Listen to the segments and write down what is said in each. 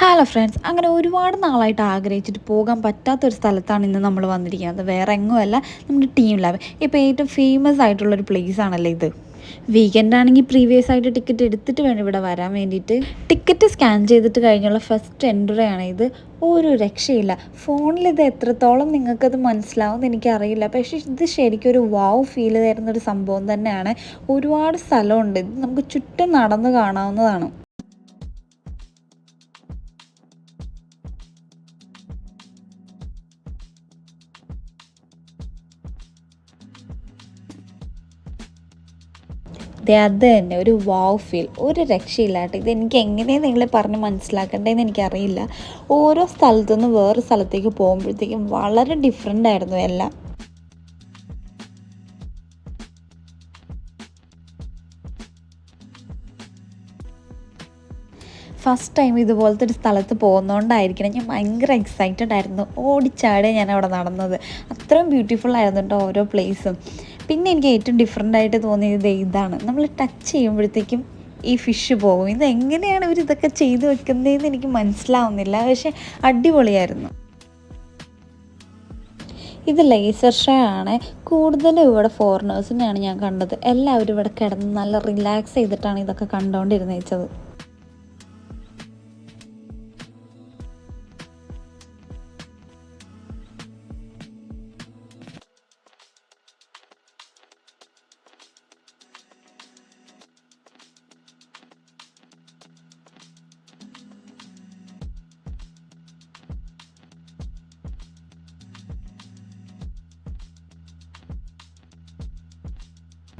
Hello friends, അങ്ങനെ ഒരുപാട് നാളായിട്ട് ആഗ്രഹിച്ചിട്ട് പോകാൻ പറ്റാത്തൊരു സ്ഥലത്താണ് ഇന്ന് നമ്മൾ വന്നിരിക്കുന്നത്. വേറെ എങ്ങുമല്ല, നമ്മുടെ ടീം ലാബ്. ഇപ്പോൾ ഏറ്റവും ഫേമസ് ആയിട്ടുള്ളൊരു പ്ലേസ് ആണല്ലോ ഇത്. വീക്കെൻഡ് ആണെങ്കിൽ പ്രീവിയസ് ആയിട്ട് ടിക്കറ്റ് എടുത്തിട്ട് വേണം ഇവിടെ വരാൻ വേണ്ടിയിട്ട്. ടിക്കറ്റ് സ്കാൻ ചെയ്തിട്ട് കഴിഞ്ഞുള്ള ഫസ്റ്റ് എൻട്രി ആണ് ഇത്. ഒരു രക്ഷയില്ല. ഫോണിൽ ഇത് എത്രത്തോളം നിങ്ങൾക്കത് മനസ്സിലാവുമെന്ന് എനിക്കറിയില്ല, പക്ഷേ ഇത് ശരിക്കും ഒരു വാവ് ഫീൽ തരുന്നൊരു സംഭവം തന്നെയാണ്. ഒരുപാട് സ്ഥലമുണ്ട്, ഇത് നമുക്ക് ചുറ്റും നടന്ന് കാണാവുന്നതാണ്. അത് തന്നെ ഒരു വാവ് ഫീൽ, ഒരു രക്ഷയില്ല കേട്ടോ. ഇതെനിക്ക് എങ്ങനെയാണ് നിങ്ങളെ പറഞ്ഞ് മനസ്സിലാക്കേണ്ടതെന്ന് എനിക്കറിയില്ല. ഓരോ സ്ഥലത്തുനിന്ന് വേറെ സ്ഥലത്തേക്ക് പോകുമ്പോഴത്തേക്കും വളരെ ഡിഫറെൻ്റ് ആയിരുന്നു എല്ലാം. ഫസ്റ്റ് ടൈം ഇതുപോലത്തെ ഒരു സ്ഥലത്ത് പോകുന്നതുകൊണ്ടായിരിക്കണം ഞാൻ ഭയങ്കര എക്സൈറ്റഡ് ആയിരുന്നു. ഓടിച്ചാടെ ഞാൻ അവിടെ നടന്നത്. അത്രയും ബ്യൂട്ടിഫുൾ ആയിരുന്നു കേട്ടോ ഓരോ പ്ലേസും. പിന്നെ എനിക്ക് ഏറ്റവും ഡിഫറെൻ്റ് ആയിട്ട് തോന്നിയത് ഇതാണ്, നമ്മൾ ടച്ച് ചെയ്യുമ്പോഴത്തേക്കും ഈ ഫിഷ് പോകും. ഇതെങ്ങനെയാണ് ഇവർ ഇതൊക്കെ ചെയ്ത് വെക്കുന്നതെന്ന് എനിക്ക് മനസ്സിലാവുന്നില്ല, പക്ഷേ അടിപൊളിയായിരുന്നു. ഇത് ലേസർ ഷോ ആണ്. കൂടുതലും ഇവിടെ ഫോറിനേഴ്സിനെയാണ് ഞാൻ കണ്ടത്. എല്ലാവരും ഇവിടെ കിടന്ന് നല്ല റിലാക്സ് ചെയ്തിട്ടാണ് ഇതൊക്കെ കണ്ടുകൊണ്ടിരുന്നത്.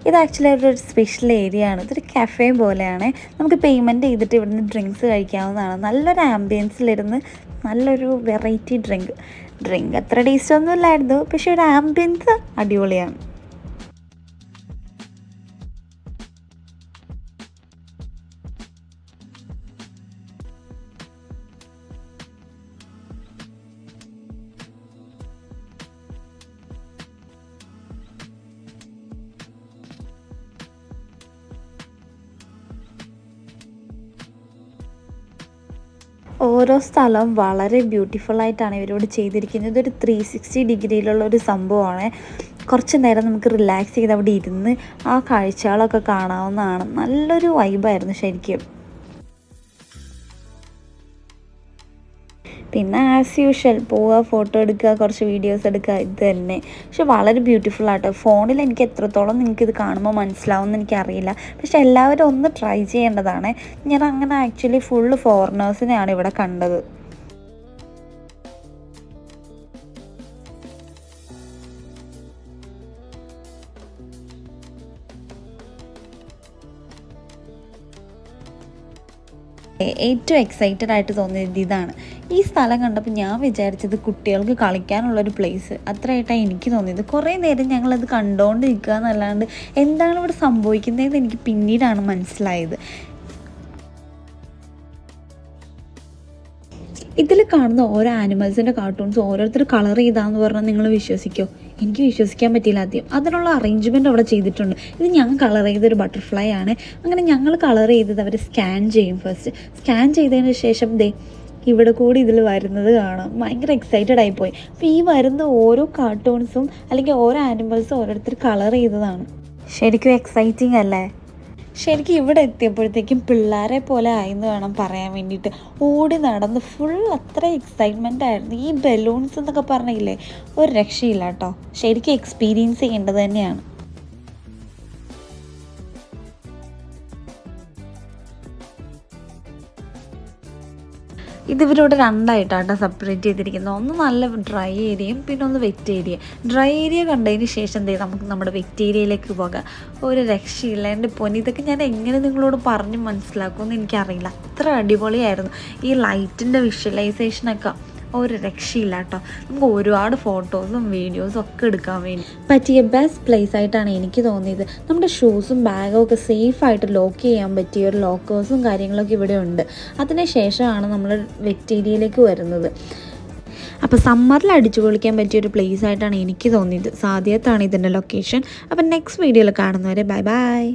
ഇത് ആക്ച്വലി ഒരു സ്പെഷ്യൽ ഏരിയ ആണ്. ഇതൊരു കഫേ പോലെയാണ്. നമുക്ക് പേയ്മെൻറ്റ് ചെയ്തിട്ട് ഇവിടുന്ന് ഡ്രിങ്ക്സ് കഴിക്കാവുന്നതാണ്. നല്ലൊരു ആംബിയൻസിലിരുന്ന് നല്ലൊരു വെറൈറ്റി ഡ്രിങ്ക് അത്ര ടേസ്റ്റ് ഒന്നും ഇല്ലായിരുന്നു, പക്ഷേ ഒരു ആംബിയൻസ് അടിപൊളിയാണ്. ഓരോ സ്ഥലവും വളരെ ബ്യൂട്ടിഫുള്ളായിട്ടാണ് ഇവരോട് ചെയ്തിരിക്കുന്നത്. ഇതൊരു 360 ഡിഗ്രിയിലുള്ള ഒരു സംഭവമാണ്. കുറച്ച് നേരം നമുക്ക് റിലാക്സ് ചെയ്ത് അവിടെ ഇരുന്ന് ആ കാഴ്ചകളൊക്കെ കാണാവുന്നതാണ്. നല്ലൊരു വൈബായിരുന്നു ശരിക്കും. പിന്നെ ആസ് യൂഷ്വൽ പോവുക, ഫോട്ടോ എടുക്കുക, കുറച്ച് വീഡിയോസ് എടുക്കുക, ഇത് തന്നെ. പക്ഷെ വളരെ ബ്യൂട്ടിഫുൾ ആട്ടോ. ഫോണിൽ എനിക്ക് എത്രത്തോളം നിങ്ങൾക്ക് ഇത് കാണുമ്പോൾ മനസ്സിലാവുമെന്ന് എനിക്കറിയില്ല, പക്ഷെ എല്ലാവരും ഒന്ന് ട്രൈ ചെയ്യേണ്ടതാണ്. ഞാൻ അങ്ങനെ ആക്ച്വലി ഫുള്ള് ഫോറിനേഴ്സിനെയാണ് ഇവിടെ കണ്ടത്. ഏറ്റവും എക്സൈറ്റഡ് ആയിട്ട് തോന്നിയത് ഇതാണ്. ഈ സ്ഥലം കണ്ടപ്പോൾ ഞാൻ വിചാരിച്ചത് കുട്ടികൾക്ക് കളിക്കാനുള്ളൊരു പ്ലേസ് അത്രയായിട്ടാണ് എനിക്ക് തോന്നിയത്. കുറേ നേരം ഞങ്ങളത് കണ്ടുകൊണ്ടിരിക്കുക എന്നല്ലാണ്ട് എന്താണ് ഇവിടെ സംഭവിക്കുന്നതെന്ന് എനിക്ക് പിന്നീടാണ് മനസ്സിലായത്. ഇതിൽ കാണുന്ന ഓരോ ആനിമൽസിൻ്റെ കാർട്ടൂൺസ് ഓരോരുത്തർ കളർ ചെയ്താന്ന് പറഞ്ഞാൽ നിങ്ങൾ വിശ്വസിക്കുമോ? എനിക്ക് വിശ്വസിക്കാൻ പറ്റിയില്ല ആദ്യം. അതിനുള്ള അറേഞ്ച്മെൻറ്റ് അവിടെ ചെയ്തിട്ടുണ്ട്. ഇത് ഞാൻ കളർ ചെയ്തൊരു ബട്ടർഫ്ലൈ ആണ്. അങ്ങനെ ഞങ്ങൾ കളർ ചെയ്തത് അവർ സ്കാൻ ചെയ്യും. ഫസ്റ്റ് സ്കാൻ ചെയ്തതിന് ശേഷം ഇവിടെ കൂടി ഇതിൽ വരുന്നത് കാണാം. ഭയങ്കര എക്സൈറ്റഡ് ആയിപ്പോയി. അപ്പോൾ ഈ വരുന്ന ഓരോ കാർട്ടൂൺസും അല്ലെങ്കിൽ ഓരോ ആനിമൽസും ഓരോരുത്തർ കളർ ചെയ്തതാണ്. ശരിക്കും എക്സൈറ്റിംഗ് അല്ലേ? ശരിക്കും ഇവിടെ എത്തിയപ്പോഴത്തേക്കും പിള്ളേരെ പോലെ ആയെന്ന് വേണം പറയാൻ വേണ്ടിയിട്ട്. ഓടി നടന്ന് ഫുൾ അത്ര എക്സൈറ്റ്മെൻ്റ് ആയിരുന്നു. ഈ ബലൂൺസ് എന്നൊക്കെ പറഞ്ഞില്ലേ, ഒരു രക്ഷയില്ല കേട്ടോ. ശരിക്കും എക്സ്പീരിയൻസ് ചെയ്യേണ്ടത് തന്നെയാണ്. ഇതിവരോട് രണ്ടായിട്ടാണ് സെപ്പറേറ്റ് ചെയ്തിരിക്കുന്നത്. ഒന്ന് നല്ല ഡ്രൈ ഏരിയയും പിന്നെ ഒന്ന് വെറ്റ് ഏരിയ. ഡ്രൈ ഏരിയ കണ്ടതിന് ശേഷം നമുക്ക് നമ്മുടെ വെറ്റ് ഏരിയയിലേക്ക് പോകാം. ഒരു രക്ഷയില്ല എൻ്റെ പൊന്നി. ഇതൊക്കെ ഞാൻ എങ്ങനെ നിങ്ങളോട് പറഞ്ഞ് മനസ്സിലാക്കുമെന്ന് എനിക്കറിയില്ല. അത്ര അടിപൊളിയായിരുന്നു. ഈ ലൈറ്റിൻ്റെ വിഷ്വലൈസേഷനൊക്കെ ഒരു രക്ഷയില്ല കേട്ടോ. നമുക്ക് ഒരുപാട് ഫോട്ടോസും വീഡിയോസും ഒക്കെ എടുക്കാൻ വേണ്ടി പറ്റിയ ബെസ്റ്റ് പ്ലേസ് ആയിട്ടാണ് എനിക്ക് തോന്നിയത്. നമ്മുടെ ഷൂസും ബാഗും ഒക്കെ സേഫായിട്ട് ലോക്ക് ചെയ്യാൻ പറ്റിയ ഒരു ലോക്കേഴ്സും കാര്യങ്ങളൊക്കെ ഇവിടെ ഉണ്ട്. അതിന് ശേഷമാണ് നമ്മൾ വെറ്റ് ഏരിയയിലേക്ക് വരുന്നത്. അപ്പോൾ സമ്മറിൽ അടിച്ചു പൊളിക്കാൻ പറ്റിയൊരു പ്ലേസ് ആയിട്ടാണ് എനിക്ക് തോന്നിയത്. സാധ്യത്താണ് ഇതിൻ്റെ ലൊക്കേഷൻ. അപ്പം നെക്സ്റ്റ് വീഡിയോയിൽ കാണുന്നവരെ ബൈ ബൈ.